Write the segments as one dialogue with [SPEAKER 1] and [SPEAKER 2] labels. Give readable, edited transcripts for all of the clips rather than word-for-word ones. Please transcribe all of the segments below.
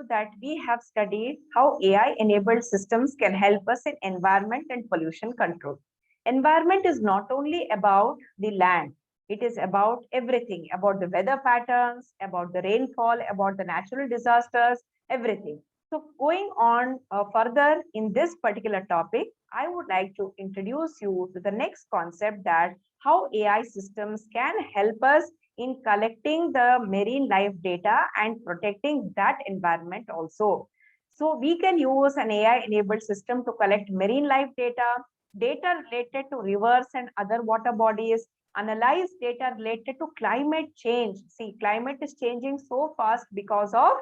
[SPEAKER 1] that we have studied how AI-enabled systems can help us in environment and pollution control. Environment is not only about the land, it is about everything, about the weather patterns, about the rainfall, about the natural disasters, everything. So going on further in this particular topic, I would like to introduce you to the next concept, that how AI systems can help us in collecting the marine life data and protecting that environment also. So we can use an AI-enabled system to collect marine life data, data related to rivers and other water bodies, analyze data related to climate change. See, climate is changing so fast because of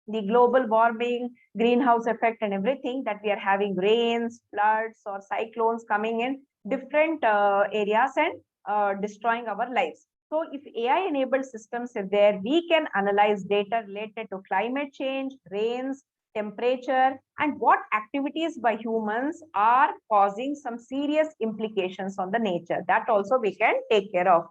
[SPEAKER 1] the global warming, greenhouse effect, and everything, that we are having rains, floods, or cyclones coming in different areas and destroying our lives. So if AI-enabled systems are there, we can analyze data related to climate change, rains, temperature, and what activities by humans are causing some serious implications on the nature. That also we can take care of.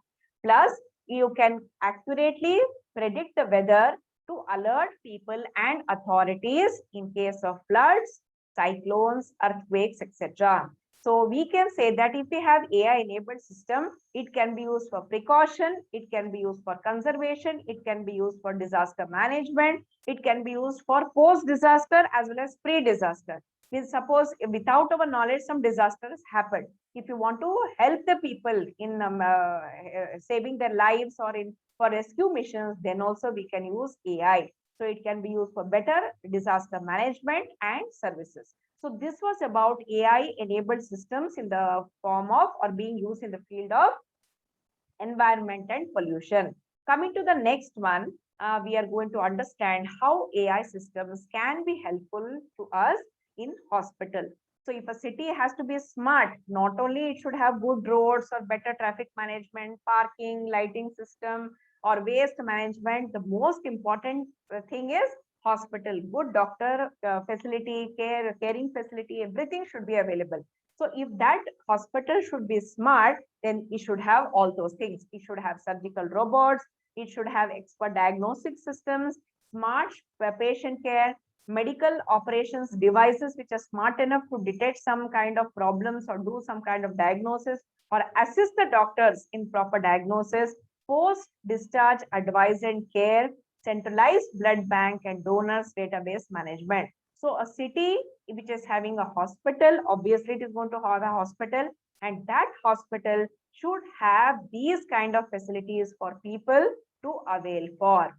[SPEAKER 1] Plus, you can accurately predict the weather to alert people and authorities in case of floods, cyclones, earthquakes, etc. So we can say that if we have AI-enabled system, it can be used for precaution, it can be used for conservation, it can be used for disaster management, it can be used for post-disaster as well as pre-disaster. Suppose without our knowledge, some disasters happen. If you want to help the people in saving their lives or in for rescue missions, then also we can use AI. So it can be used for better disaster management and services. So this was about AI-enabled systems in the form of or being used in the field of environment and pollution. Coming to the next one, we are going to understand how AI systems can be helpful to us in hospital. So if a city has to be smart, not only it should have good roads or better traffic management, parking, lighting system, or waste management, the most important thing is hospital. Good doctor facility, caring facility, everything should be available. So if that hospital should be smart, then it should have all those things. It should have surgical robots, it should have expert diagnostic systems, smart patient care, medical operations devices which are smart enough to detect some kind of problems or do some kind of diagnosis or assist the doctors in proper diagnosis, post-discharge advice and care, centralized blood bank and donors database management. So a city which is having a hospital, obviously it is going to have a hospital, and that hospital should have these kind of facilities for people to avail for.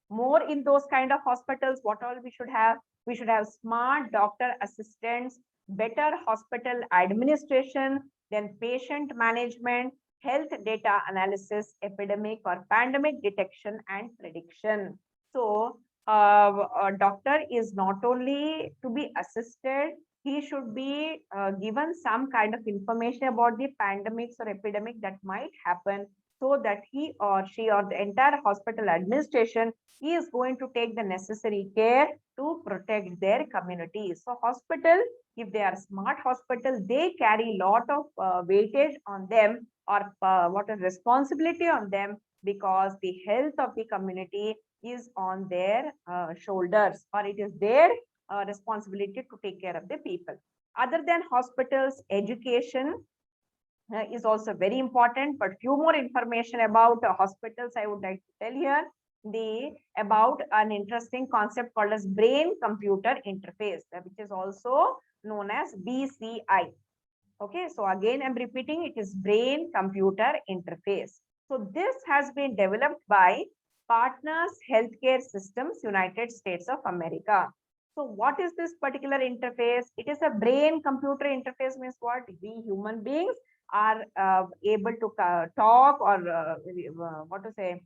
[SPEAKER 1] More in those kind of hospitals, what all we should have? We should have smart doctor assistants, better hospital administration, then patient management, health data analysis, epidemic or pandemic detection and prediction. So a doctor is not only to be assisted, he should be given some kind of information about the pandemics or epidemic that might happen, so that he or she or the entire hospital administration is going to take the necessary care to protect their communities. So hospital, if they are smart hospital, they carry lot of weightage on them, or what is responsibility on them, because the health of the community is on their shoulders, or it is their responsibility to take care of the people. Other than hospitals, education is also very important, but few more information about hospitals I would like to tell here. About an interesting concept called as brain computer interface, which is also known as BCI. Okay, so again I'm repeating, it is brain computer interface. So this has been developed by Partners Healthcare Systems, United States of America. So what is this particular interface? It is a brain computer interface. Means what? We human beings are able to talk or what to say,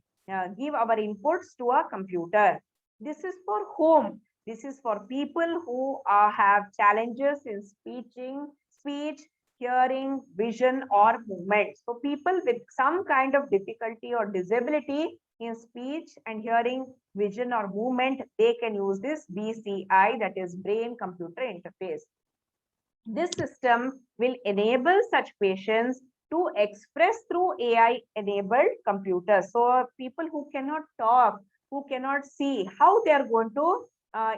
[SPEAKER 1] give our inputs to a computer. This is for whom? This is for people who have challenges in speech, hearing, vision, or movement. So people with some kind of difficulty or disability in speech and hearing, vision, or movement, they can use this BCI, that is brain computer interface. This system will enable such patients to express through AI-enabled computers. So people who cannot talk, who cannot see how they are going to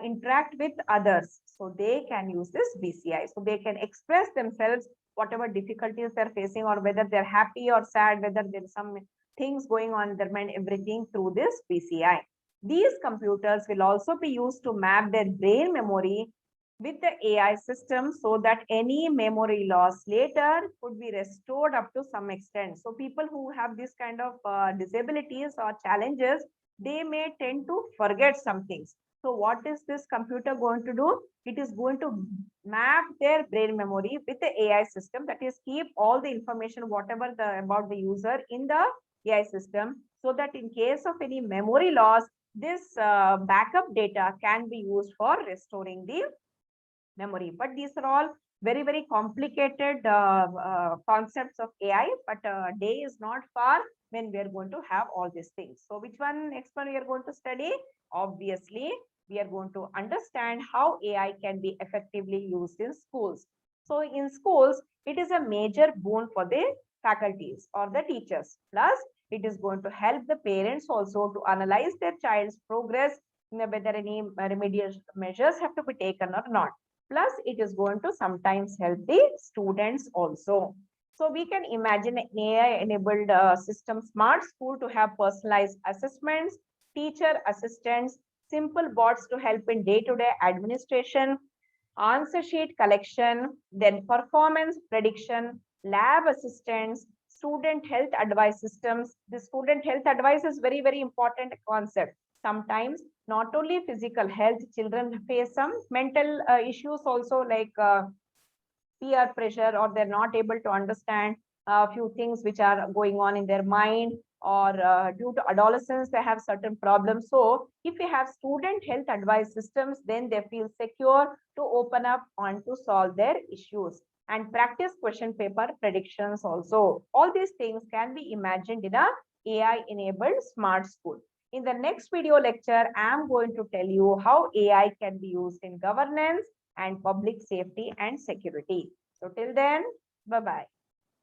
[SPEAKER 1] interact with others. So they can use this BCI. So they can express themselves, whatever difficulties they're facing, or whether they're happy or sad, whether there's some things going on in their mind, everything through this BCI. These computers will also be used to map their brain memory with the AI system so that any memory loss later could be restored up to some extent. So people who have this kind of disabilities or challenges, they may tend to forget some things. So what is this computer going to do? It is going to map their brain memory with the AI system, that is keep all the information, whatever about the user in the AI system, so that in case of any memory loss, this backup data can be used for restoring the memory. But these are all very, very complicated concepts of AI, but day is not far when we are going to have all these things. So which one next one we are going to study? Obviously, we are going to understand how AI can be effectively used in schools. So in schools, it is a major boon for the faculties or the teachers. Plus, it is going to help the parents also to analyze their child's progress, whether any remedial measures have to be taken or not. Plus, it is going to sometimes help the students also. So we can imagine an AI-enabled system, smart school, to have personalized assessments, teacher assistants, simple bots to help in day-to-day administration, answer sheet collection, then performance prediction, lab assistants, student health advice systems. The student health advice is very, very important concept. Sometimes not only physical health, children face some mental issues also, like peer pressure, or they're not able to understand a few things which are going on in their mind, or due to adolescence they have certain problems. So if we have student health advice systems, then they feel secure to open up and to solve their issues. And practice question paper predictions also. All these things can be imagined in a AI enabled smart school. In the next video lecture, I am going to tell you how AI can be used in governance and public safety and security. So till then, bye-bye.